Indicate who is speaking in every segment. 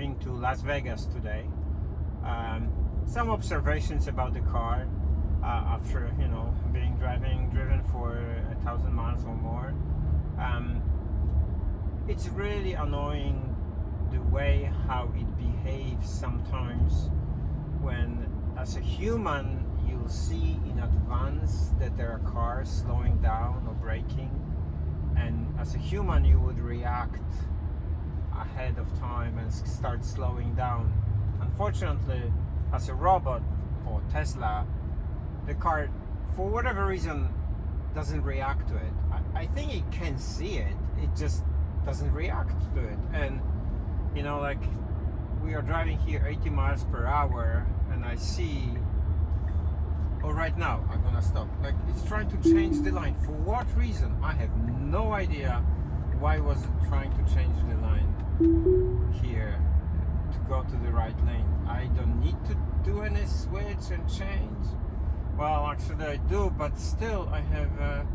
Speaker 1: driving to Las Vegas today. Some observations about the car after being driven for 1,000 miles or more. It's really annoying the way how it behaves sometimes when, as a human, you'll see in advance that there are cars slowing down or braking, and as a human you would react ahead of time and start slowing down. Unfortunately, as a robot or Tesla, the car, for whatever reason, doesn't react to it. I think it can see it, it just doesn't react to it. And like, we are driving here 80 miles per hour and I see, right now I'm gonna stop, like it's trying to change the line. For what reason? I have no idea why was it trying to change the line here to go to the right lane. I don't need to do any switch and change. Well, actually I do, but still I have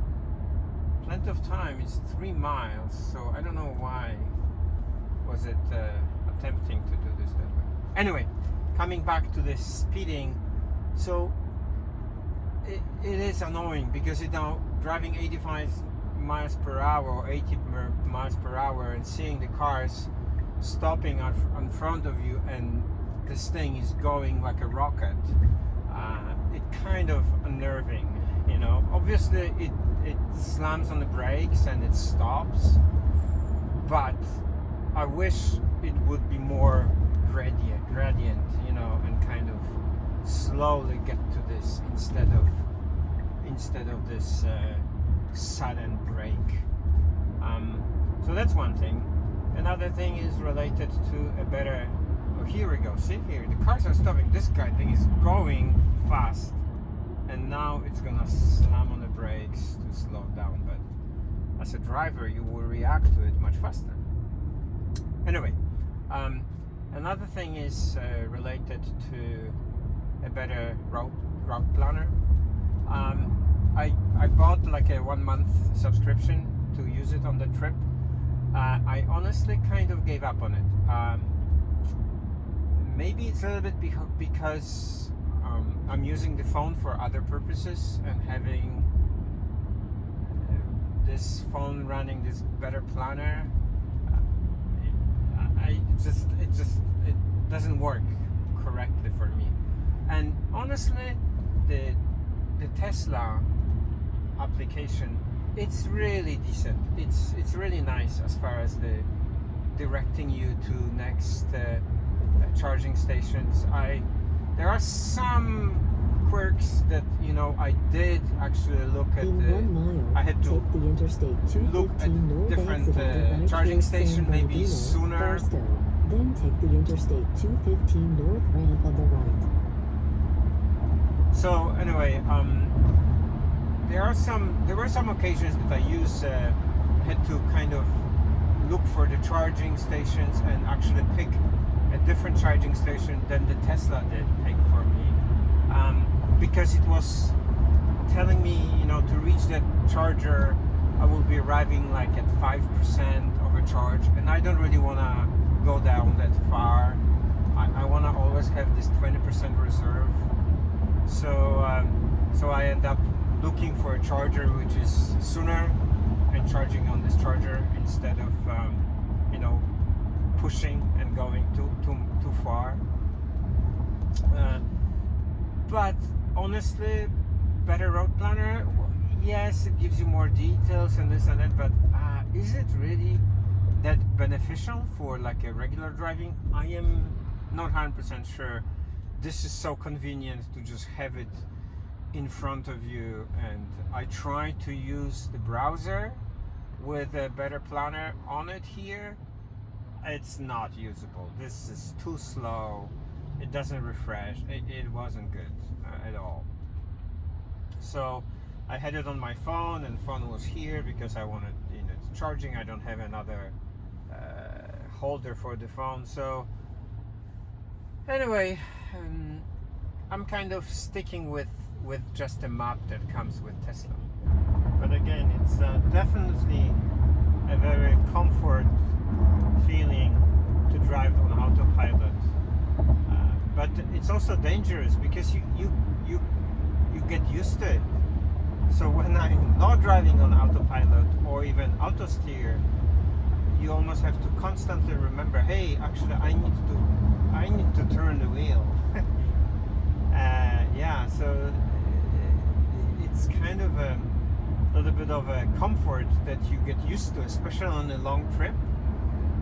Speaker 1: plenty of time. It's 3 miles, so I don't know why was it attempting to do this that way. Anyway, coming back to this speeding, so it is annoying because now driving 85 miles per hour or 80 miles per hour and seeing the cars stopping in front of you and this thing is going like a rocket, it kind of unnerving. Obviously it slams on the brakes and it stops, but I wish it would be more gradient, and kind of slowly get to this instead of this sudden brake. So that's one thing. Another thing is related to a better. Oh, here we go. See here, the cars are stopping. This guy thing is going fast, and now it's gonna slam on the brakes to slow down. But as a driver, you will react to it much faster. Anyway, another thing is related to a better route planner. I bought like a 1-month subscription to use it on the trip. I honestly kind of gave up on it. Maybe it's a little bit because I'm using the phone for other purposes, and having this phone running this better planner, it doesn't work correctly for me. And honestly, the Tesla application, it's really decent. It's really nice as far as the directing you to next charging stations. There are some quirks that I did actually look at. I had to
Speaker 2: take the Interstate 215
Speaker 1: look at
Speaker 2: north
Speaker 1: different
Speaker 2: exit onto right
Speaker 1: charging
Speaker 2: hand
Speaker 1: station
Speaker 2: San
Speaker 1: maybe
Speaker 2: Bernardino,
Speaker 1: sooner.
Speaker 2: Firestone. Then take the Interstate 215 north ramp on the right.
Speaker 1: So anyway, there were some occasions that I had to kind of look for the charging stations and actually pick a different charging station than the Tesla did pick for me, because it was telling me, to reach that charger, I will be arriving like at 5% of a charge, and I don't really want to go down that far. I want to always have this 20% reserve. So I end up looking for a charger which is sooner and charging on this charger instead of pushing and going too far. But honestly, better road planner, yes, it gives you more details and this and that, but is it really that beneficial for like a regular driving? I am not 100% sure. This is so convenient to just have it in front of you, and I try to use the browser with a better planner on it here. It's not usable. This is too slow. It doesn't refresh. It wasn't good at all. So I had it on my phone, and phone was here because I wanted charging. I don't have another holder for the phone. So anyway, I'm kind of sticking with just a map that comes with Tesla. But again, it's definitely a very comfort feeling to to drive on autopilot. But it's also dangerous because you get used to it. So when I'm not driving on autopilot or even auto steer, you almost have to constantly remember, hey, actually I need to turn the wheel. Yeah, so it's kind of a little bit of a comfort that you get used to, especially on a long trip,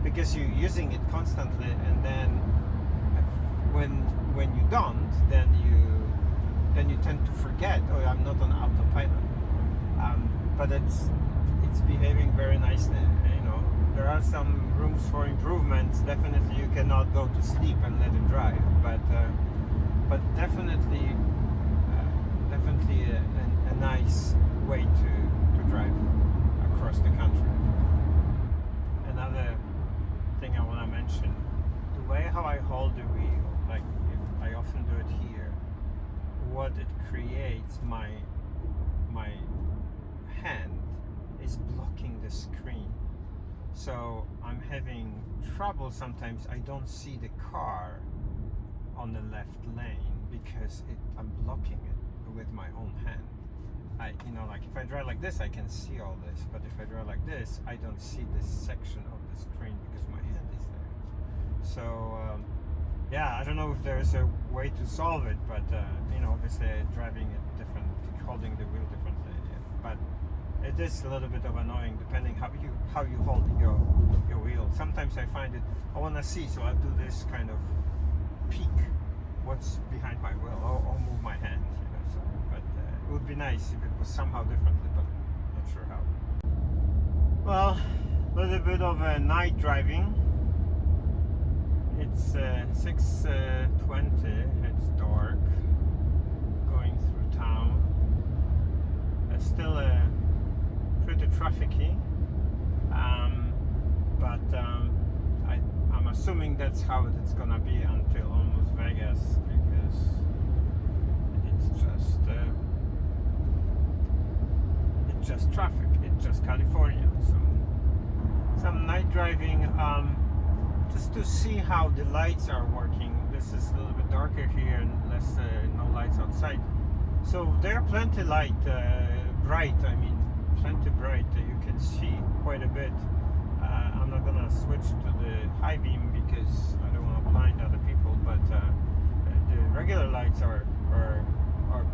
Speaker 1: because you're using it constantly, and then when you don't, then you tend to forget, oh, I'm not on autopilot. But it's behaving very nicely. You know, there are some rooms for improvements. Definitely, you cannot go to sleep and let it drive, but definitely a nice way to drive across the country. Another thing I want to mention, the way how I hold the wheel, like if I often do it here, what it creates, my hand is blocking the screen. So I'm having trouble sometimes. I don't see the car on the left lane because I'm blocking it with my own hand. Like if I drive like this, I can see all this, but if I drive like this, I don't see this section of the screen because my hand is there. So yeah, I don't know if there's a way to solve it, but obviously driving it different, holding the wheel differently. But it is a little bit of annoying depending how you hold your wheel. Sometimes I find it, I want to see, so I'll do this kind of peek what's behind my wheel, or move my hand. So, but it would be nice if it was somehow differently, but not sure how. Well, a little bit of night driving. It's 6:20. It's dark. Going through town. It's still pretty trafficy, but I'm assuming that's how it's gonna be until almost Vegas, because it's just traffic. It's just California. So some night driving, just to see how the lights are working. This is a little bit darker here and less no lights outside. So they're plenty light, bright. I mean, plenty bright. You can see quite a bit. I'm not gonna switch to the high beam because I don't want to blind other people. But the regular lights are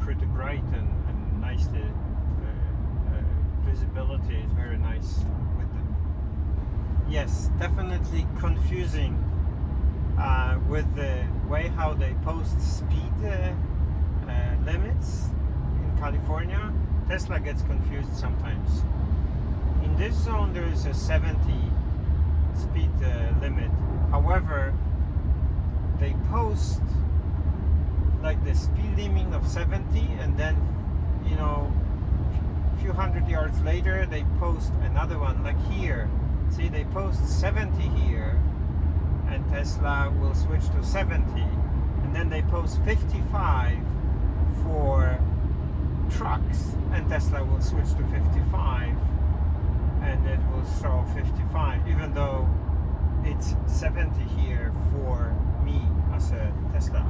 Speaker 1: pretty bright and nicely. Visibility is very nice with them. Yes, definitely confusing with the way how they post speed limits in California. Tesla gets confused sometimes. In this zone there is a 70 speed limit. However, they post like the speed limit of 70, and then a few hundred yards later they post another one, like here. See, they post 70 here, and Tesla will switch to 70, and then they post 55 for trucks, and Tesla will switch to 55, and it will show 55, even though it's 70 here for me as a Tesla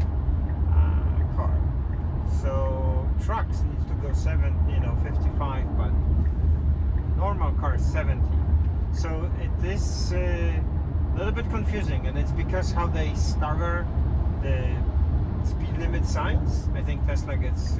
Speaker 1: car. So trucks needs to go 55, but normal car is 70. So it is a little bit confusing, and it's because how they stagger the speed limit signs. I think Tesla gets